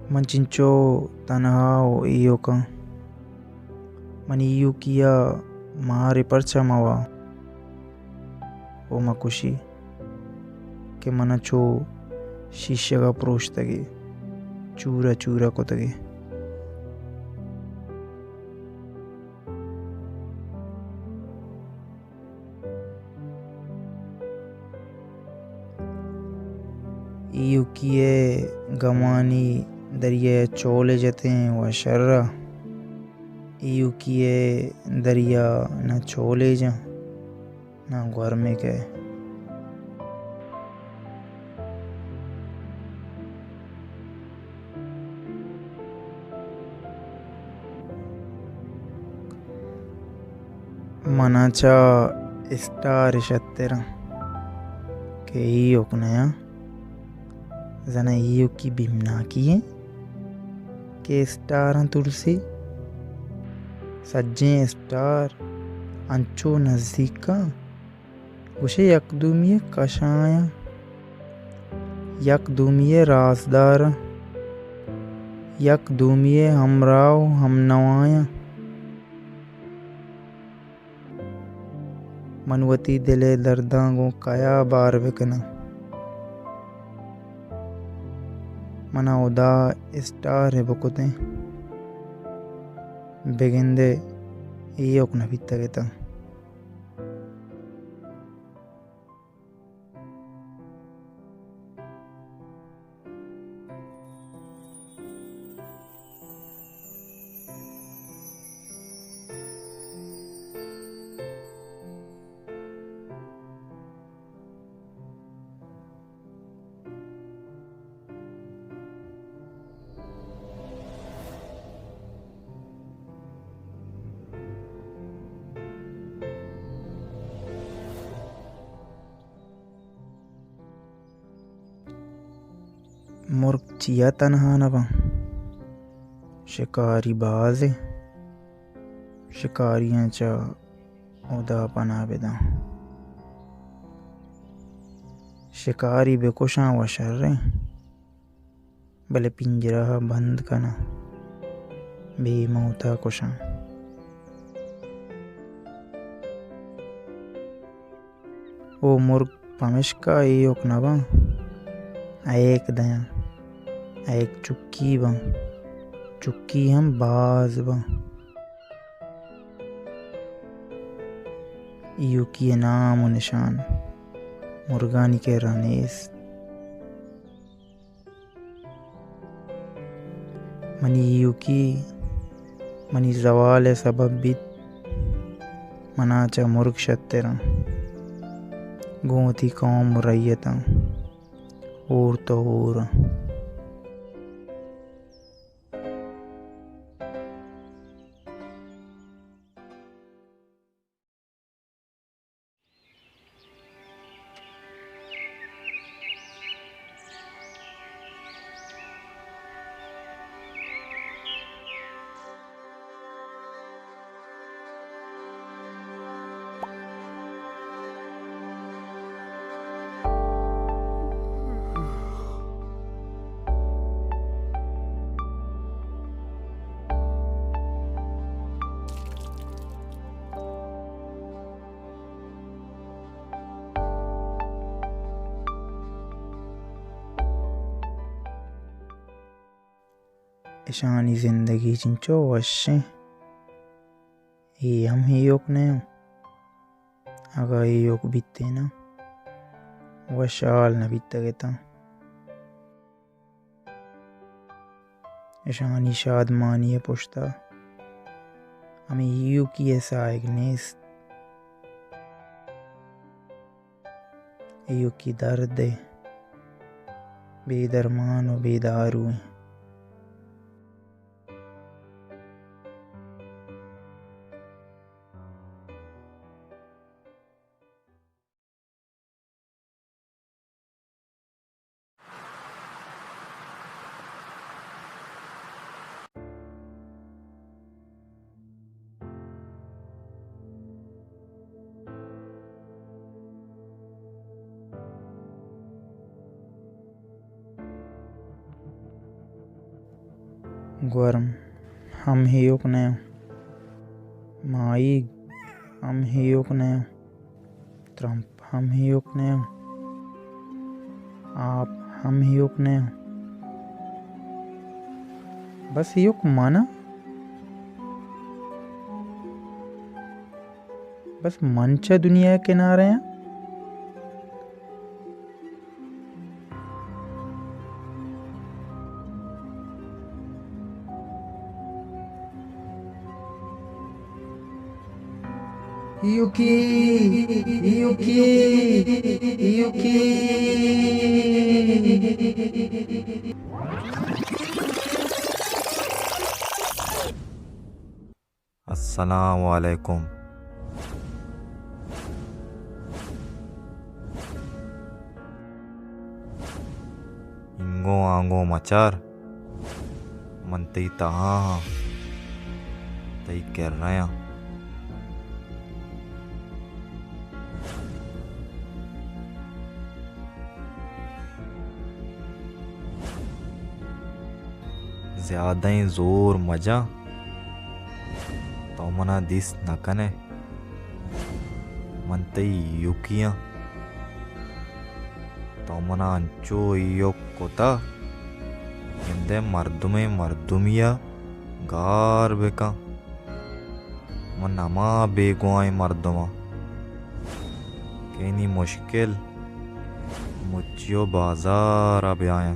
Mancinco tanhao iyoka mani yukia mahari parchamawa o makushi ke manacho shishaga proshtage chura chura kotage iyukie gamani दरिया चोले जते व शर्रा iyukie दरिया न छोले जा ना घर में के मनाचा स्टार शत्तेरा के iyok नया जना iyuki बिमना किए के स्टार तुलसी सज्जे स्टार अंचो नजदीका उसे यकदूमिये कशाया यकदूमिये राजदार यकदूमिये हमराव हमनवाया मनवती दिले दर्दांगो काया बार बिकना मना उदा स्टार है बकुते बेगिंदे iyok na bittageta मुर्ग चिया तनहा नवा शिकारी बाज शिकारियां चा उदा पना बेदा शिकारी बेकुशां व शर्रे भले पिंजरा बंद कना बेमौता कुशां ओ मुर्ग पमिश्का iyok नवा एक दया एक चुक्की बं चुक्की हम बाज बं iyuki नाम व निशान मुर्गानी के रनेस मनी iyuki मनी जवाल सबब बित मनाचा मुर्ग शत्तेरा गोती कौम रैयता और तो और ईशानी जिंदगी चिंचो वश्य ये हम ही योग ने अगर ये योग बीते ना वशाल न बीता गेता ईशानी शाद मानिए पुश्ता हमें यू की ऐसा इग्नेस यू की दर्द बेदरमान और बेदारू Guarm ham hiyokneo. Maig ham hiyokneo. Trump ham hiyokneo. आप हम hiyokneo. बस hiyok माना, बस मनच्या दुनिया के किनारे हैं. Yuki, Yuki, Yuki. अस्सलाम वालेकुम। इंगो आंगो मचार मन तई तहा तई कर रहा ज्यादा ही जोर मजा तो मना दिस नकने मन तई युकिया तो मना अंचो यो कोता इंदे मर्दुमे मर्दुमिया गार बेका मन अमा बेगुआई मर्दुमा केनी मुश्किल मुच्चियो बाजार अब आया